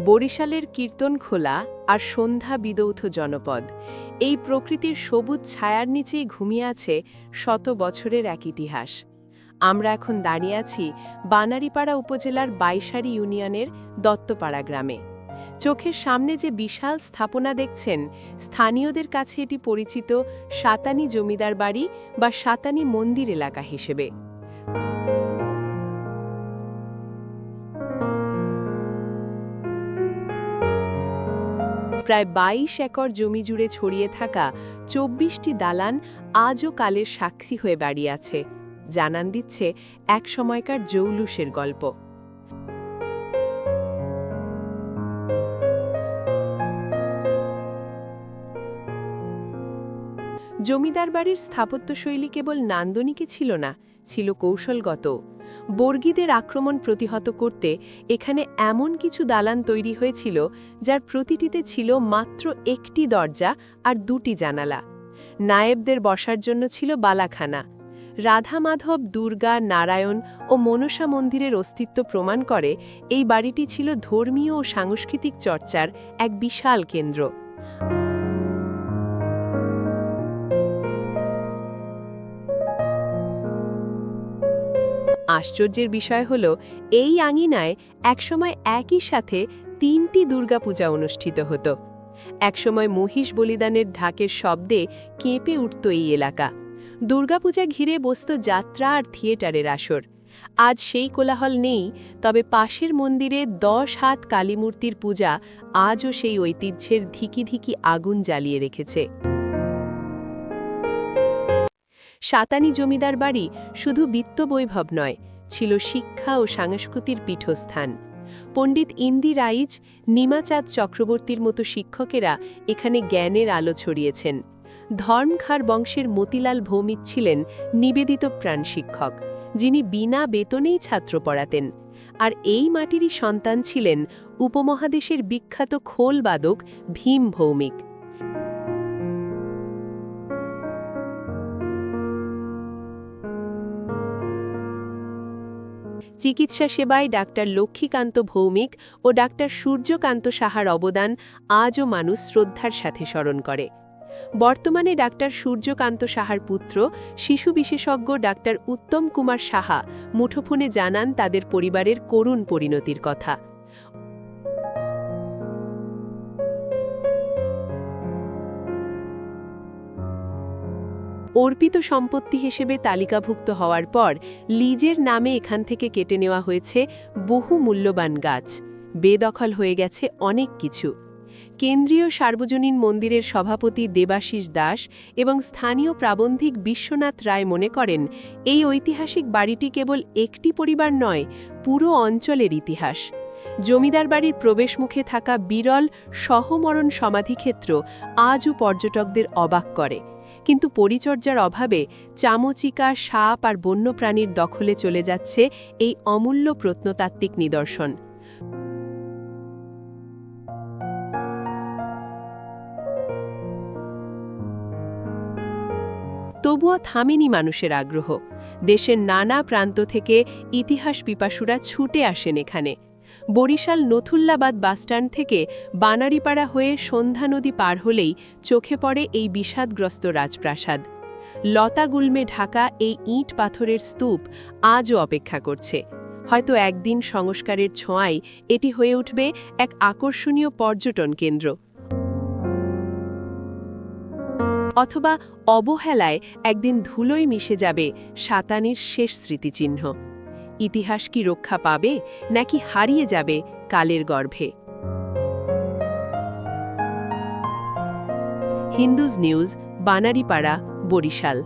বরিশালের কীর্তনখোলা আর সন্ধ্যা বিদৌথ জনপদ এই প্রকৃতির সবুজ ছায়ার নিচেই ঘুমিয়ে আছে শত বছরের এক ইতিহাস। আমরা এখন দাঁড়িয়ে আছি বানারীপাড়া উপজেলার বাইশারি ইউনিয়নের দত্তপাড়া গ্রামে। চোখের সামনে যে বিশাল স্থাপনা দেখছেন, স্থানীয়দের কাছে এটি পরিচিত সাতানি জমিদার বাড়ি বা সাতানি মন্দির এলাকা হিসেবে। প্রায় ২২ একর জমি জুড়ে ছড়িয়ে থাকা ২৪টি দালান আজও কালের সাক্ষী হয়ে দাঁড়িয়ে আছে, জানান দিচ্ছে এক সময়কার জৌলুসের গল্প। জমিদার বাড়ির স্থাপত্যশৈলী কেবল নান্দনিকই ছিল না, ছিল কৌশলগত। বর্গীদের আক্রমণ প্রতিহত করতে এখানে এমন কিছু দালান তৈরি হয়েছিল যার প্রতিটিতে ছিল মাত্র একটি দরজা আর দুটি জানালা। নায়েবদের বসার জন্য ছিল বালাখানা। রাধা মাধব, দুর্গা, নারায়ণ ও মনসা মন্দিরের অস্তিত্ব প্রমাণ করে এই বাড়িটি ছিল ধর্মীয় ও সাংস্কৃতিক চর্চার এক বিশাল কেন্দ্র। আশ্চর্যের বিষয় হল, এই আঙিনায় একসময় একই সাথে ৩টি দুর্গাপূজা অনুষ্ঠিত হতো। একসময় মহিষ বলিদানের ঢাকের শব্দে কেঁপে উঠত এই এলাকা। দুর্গাপূজা ঘিরে বসত যাত্রা আর থিয়েটারের আসর। আজ সেই কোলাহল নেই, তবে পাশের মন্দিরে ১০ হাত কালীমূর্তির পূজা আজও সেই ঐতিহ্যের ধিকি ধিকি আগুন জ্বালিয়ে রেখেছে। সাতানি জমিদার বাড়ি শুধু বিত্তবৈভব নয়, ছিল শিক্ষা ও সংস্কৃতির পীঠস্থান। পণ্ডিত ইন্দি রাইজ, নিমাচাঁদ চক্রবর্তীর মতো শিক্ষকেরা এখানে জ্ঞানের আলো ছড়িয়েছেন। ধর্মখার বংশের মতিলাল ভৌমিক ছিলেন নিবেদিত প্রাণ শিক্ষক, যিনি বিনা বেতনেই ছাত্র পড়াতেন। আর এই মাটিরই সন্তান ছিলেন উপমহাদেশের বিখ্যাত খোলবাদক ভীম ভৌমিক। চিকিৎসা সেবায় ডাক্তার লক্ষ্মীকান্ত ভৌমিক ও ডাক্তার সূর্যকান্ত সাহার অবদান আজও মানুষ শ্রদ্ধার সাথে স্মরণ করে। বর্তমানে ডাক্তার সূর্যকান্ত সাহার পুত্র, শিশু বিশেষজ্ঞ ডাক্তার উত্তম কুমার সাহা মুঠোফোনে জানান তাদের পরিবারের করুণ পরিণতির কথা। অর্পিত সম্পত্তি হিসেবে তালিকাভুক্ত হওয়ার পর লিজের নামে এখান থেকে কেটে নেওয়া হয়েছে বহু মূল্যবান গাছ। বেদখল হয়ে গেছে অনেক কিছু। কেন্দ্রীয় সার্বজনীন মন্দিরের সভাপতি দেবাশিস দাস এবং স্থানীয় প্রাবন্ধিক বিশ্বনাথ রায় মনে করেন, এই ঐতিহাসিক বাড়িটি কেবল একটি পরিবার নয়, পুরো অঞ্চলের ইতিহাস। জমিদার বাড়ির প্রবেশমুখে থাকা বিরল সহমরণ সমাধিক্ষেত্র আজও পর্যটকদের অবাক করে, কিন্তু পরিচর্যার অভাবে চামচিকা, সাপ আর বন্যপ্রাণীর দখলে চলে যাচ্ছে এই অমূল্য প্রত্নতাত্ত্বিক নিদর্শন। তবুও থামেনি মানুষের আগ্রহ। দেশের নানা প্রান্ত থেকে ইতিহাস পিপাসুরা ছুটে আসেন এখানে। বরিশাল নথুল্লাবাদ বাসস্ট্যান্ড থেকে বানারীপাড়া হয়ে সন্ধ্যা নদী পার হলেই চোখে পড়ে এই বিষাদগ্রস্ত রাজপ্রাসাদ। লতাগুল্মে ঢাকা এই ইট পাথরের স্তূপ আজও অপেক্ষা করছে। হয়তো একদিন সংস্কারের ছোঁয়ায় এটি হয়ে উঠবে এক আকর্ষণীয় পর্যটন কেন্দ্র, অথবা অবহেলায় একদিন ধুলোয় মিশে যাবে সাতানির শেষ স্মৃতিচিহ্ন। ইতিহাস কি রক্ষা পাবে, নাকি হারিয়ে যাবে কালের গর্ভে? Hindus news, Banaripara, Barishal.